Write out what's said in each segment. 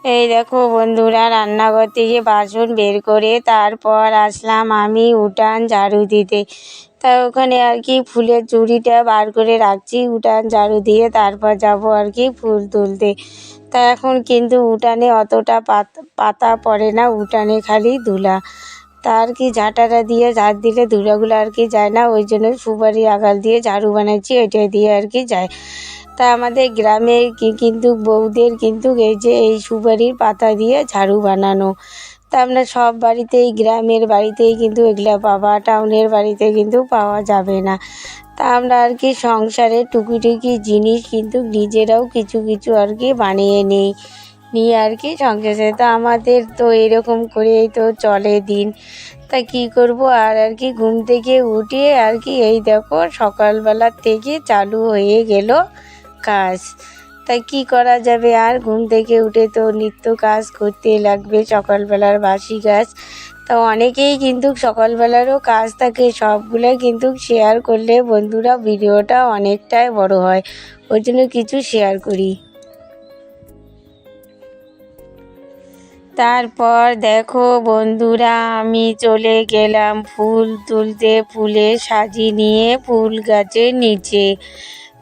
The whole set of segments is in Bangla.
এই দেখো বন্ধুরা, রান্নাঘর থেকে বাসন বের করে তারপর আসলাম আমি উঠান ঝাড়ু দিতে। তা ওখানে আর কি ফুলের ঝুড়িটা বার করে রাখছি, উঠান ঝাড়ু দিয়ে তারপর যাব আর কি ফুল তুলতে। তা এখন কিন্তু উঠানে অতটা পাতা পড়ে না, উঠানে খালি ধুলা। তা আর কি ঝাঁটাটা দিয়ে ঝাড় দিলে ধুলাগুলো আর কি যায় না, ওই জন্য সুপারি আগাল দিয়ে ঝাড়ু বানাচ্ছি, ওইটা দিয়ে আর কি যায়। তা আমাদের গ্রামে কিন্তু বউদের কিন্তু এই যে এই সুপারির পাতা দিয়ে ঝাড়ু বানানো। তা আমরা সব বাড়িতেই, গ্রামের বাড়িতেই কিন্তু এগুলা পাওয়া, টাউনের বাড়িতে কিন্তু পাওয়া যাবে না। তা আমরা আর কি সংসারে টুকিটুকি জিনিস কিন্তু নিজেরাও কিছু কিছু আর কি বানিয়ে নিয়ে আর কি সংসারে। তা আমাদের তো এরকম করেই তো চলে দিন। তা কী করব আর কি ঘুম থেকে উঠে আর কি এই দেখো সকালবেলার থেকে চালু হয়ে গেল কাজ। তাই কি করা যাবে, আর ঘুম থেকে উঠে তো নিত্য কাজ করতে লাগবে, সকালবেলার বাসি কাজ। তা অনেকেই কিন্তু সকালবেলারও কাজ থাকে, সবগুলো কিন্তু শেয়ার করলে বন্ধুরা ভিডিওটা অনেকটাই বড় হয়, ওই জন্য কিছু শেয়ার করি। তারপর দেখো বন্ধুরা, আমি চলে গেলাম ফুল তুলতে, ফুলে সাজিয়ে নিয়ে ফুল গাছের নিচে।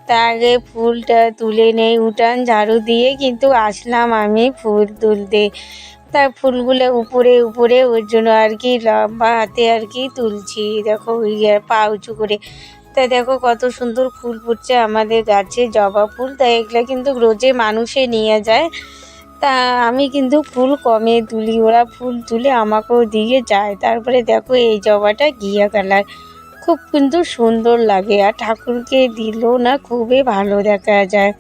তা আগে ফুলটা তুলে নেই, উঠান ঝাড়ু দিয়ে কিন্তু আসলাম আমি ফুল তুলতে। তা ফুলগুলো উপরে উপরে, ওর জন্য আর কি লম্বা হাতে আর কি তুলছি। দেখো পা উঁচু করে। তা দেখো কত সুন্দর ফুল ফুটছে আমাদের গাছে, জবা ফুল। তা এগুলো কিন্তু রোজে মানুষে নিয়ে যায়। তা আমি কিন্তু ফুল কমে তুলি, ওরা ফুল তুলে আমাকেও দিয়ে যায়। তারপরে দেখো এই জবাটা ঘিয়া কালার, খুব কিন্তু সুন্দর লাগে, আর ঠাকুরকে দিলেও না খুবই ভালো দেখা যায়।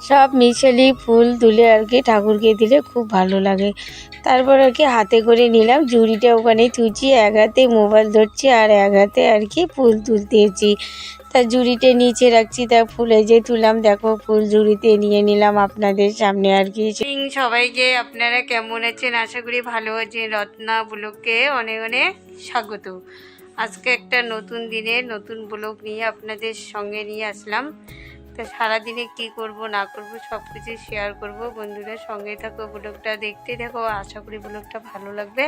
সব মিশেলি ফুল তুলে আর কি ঠাকুরকে দিলে খুব ভালো লাগে। তারপর আর কি হাতে করে নিলাম, ঝুড়িটা ওখানে তুলছি, এক হাতে মোবাইল ধরছি আর এক হাতে আর কি ফুল তুলতেছি। তা ঝুড়িতে নিচে রাখছি, তা ফুলে যে তুললাম দেখো ফুল ঝুড়িতে নিয়ে নিলাম আপনাদের সামনে আর কি। সবাইকে, আপনারা কেমন আছেন? আশা করি ভালো আছেন। রত্না ব্লগকে অনেক অনেক স্বাগত। আজকে একটা নতুন দিনে নতুন ব্লগ নিয়ে আপনাদের সঙ্গে নিয়ে আসলাম। তা সারাদিনে কি করব না করব সব কিছু শেয়ার করব, বন্ধুদের সঙ্গে থাকো, ব্লগটা দেখতে দেখো, আশা করি ব্লগটা ভালো লাগবে।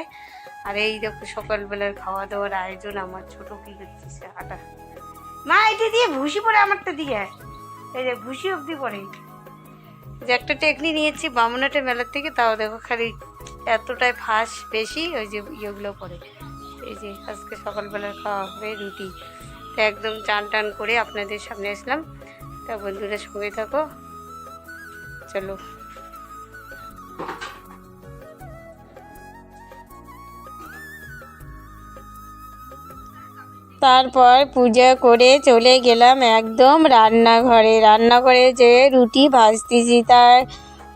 আর এই দেখো সকালবেলার খাওয়া দাওয়ার আয়োজন, আমার ছোট কি করতেছে আটা, মা এটা দিয়ে ভুসি পড়ে আমারটা দিয়ে, এই যে ভুসি অবধি পড়ে। যে একটা টেকনি নিয়েছি বামুনহাটে মেলার থেকে, তাও দেখো খালি এতটাই ফাঁস বেশি, ওই যে ইয়েগুলো পড়ে। এই যে আজকে সকালবেলার খাওয়া হবে রুটি। তো একদম চান টান করে আপনাদের সামনে আসলাম। তা বন্ধুরা সঙ্গে থাকো, চলো। তারপর পূজা করে চলে গেলাম একদম রান্নাঘরে যে রুটি ভাজতেছি। তার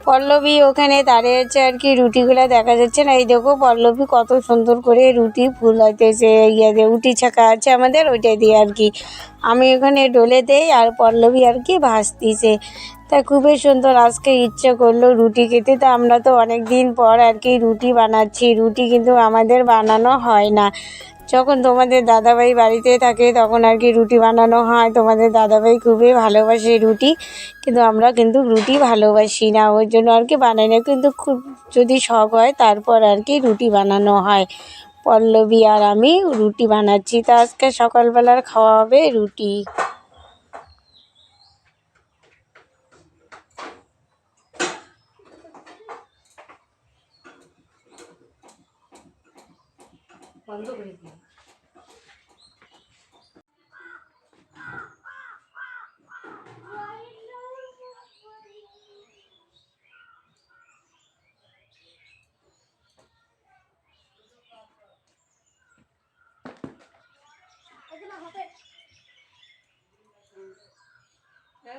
পল্লবী ওখানে দাঁড়িয়ে আছে আর কি, রুটিগুলো দেখা যাচ্ছে না। এই দেখো পল্লবী কত সুন্দর করে রুটি ফুলাইতেছে, রুটি ছাকা আছে আমাদের, ওইটা দিয়ে আর কি আমি ওখানে ডলে দেই আর পল্লবী আর কি ভাজতেছে। তা খুবই সুন্দর, আজকে ইচ্ছে করলো রুটি খেতে। তা আমরা তো অনেক দিন পর আর কি রুটি বানাচ্ছি। রুটি কিন্তু আমাদের বানানো হয় না, যখন তোমাদের দাদাভাই বাড়িতে থাকে তখন আর কি রুটি বানানো হয়। তোমাদের দাদাভাই খুবই ভালোবাসে রুটি, কিন্তু আমরা কিন্তু রুটি ভালোবাসি না, ওই জন্য আর কি বানাই না। কিন্তু খুব যদি শখ হয় তারপর আর কি রুটি বানানো হয়। পল্লবী আর আমি রুটি বানাচ্ছি। তা আজকে সকালবেলার খাওয়া হবে রুটি। বন্ধ করে দিই।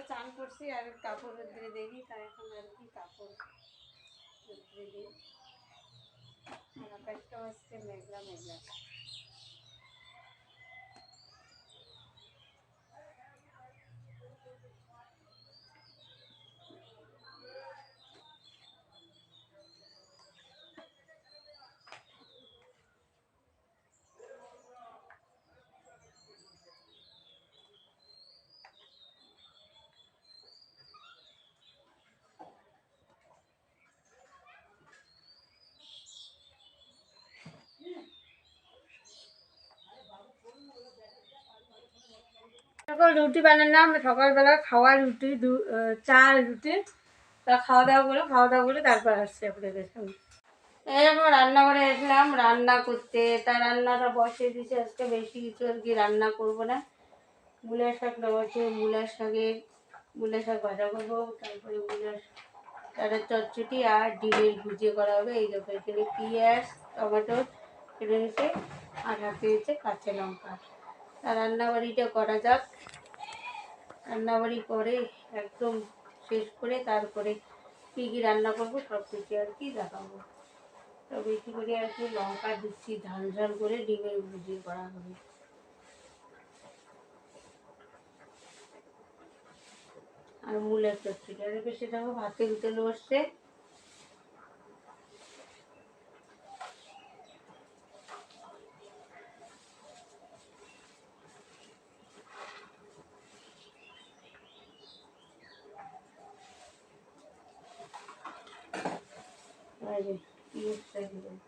চান করছি আর কাপড় রোদ্রে দেয়নি, তাই এখন আর কি কাপড় রোদ্রে দিই। আর আকাশটাও আজকে মেঘলা মেঘলা। রুটি বানালাম সকালবেলা, খাওয়া রুটি চা রুটি। তা খাওয়া দাওয়া করে তারপর আসছি আপনাদের সামনে। এরকম রান্নাঘরে এসলাম রান্না করতে। তা রান্নাটা বসিয়ে দিয়েছি, আজকে বেশি কিছু আর কি রান্না করবো না। মূলার শাক নেওয়া আছে, মূলার শাক ভাজা করবো, তারপরে তাদের চটচটি আর ডিমের ভুজিয়ে করা হবে। এই দেখো এখানে পেঁয়াজ টমেটো কেটে নিয়েছে আর হাতে দিয়েছে কাঁচা লঙ্কা। তা রান্নাবাড়িটা করা যাক। রান্নাবাড়ি করে একদম শেষ করে তারপরে কী কী রান্না করবো সব কিছু আর কি দেখাবো। তো বেশি করে আর কি লঙ্কা দিচ্ছি, ঝাল ঝাল করে ডিমের ভুজিয়ে করা হবে। আর মূলের চচ্চড়ি আর বেশি দেখো ভাতে উঠে বসছে। পিঁয়াজটা দিয়ে দেবো।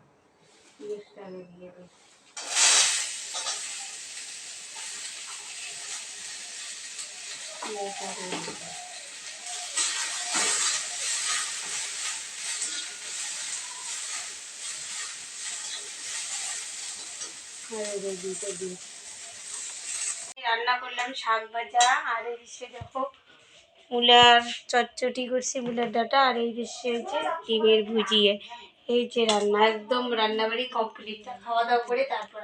রান্না করলাম শাক ভাজা, আর এই দিকে দেখো মূলার চটচটি করছি, মূলার ডাঁটা, আর এই দিকে হচ্ছে ডিমের ভুজিয়ে। এই যে রান্না, একদম রান্নাবাড়ি কমপ্লিট। খাওয়া দাওয়া করে তারপর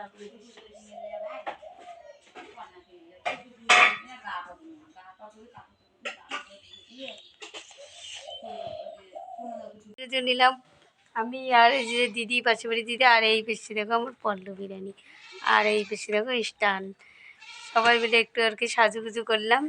নিলাম আমি আর এই যে দিদি, পাশে বাড়ি দিদি, আর এই পেছনে দেখো আমার পল্লবী রানী, আর এই পেছনে দেখো স্টান। সবাই মিলে একটু আর কি সাজুগুজু করলাম।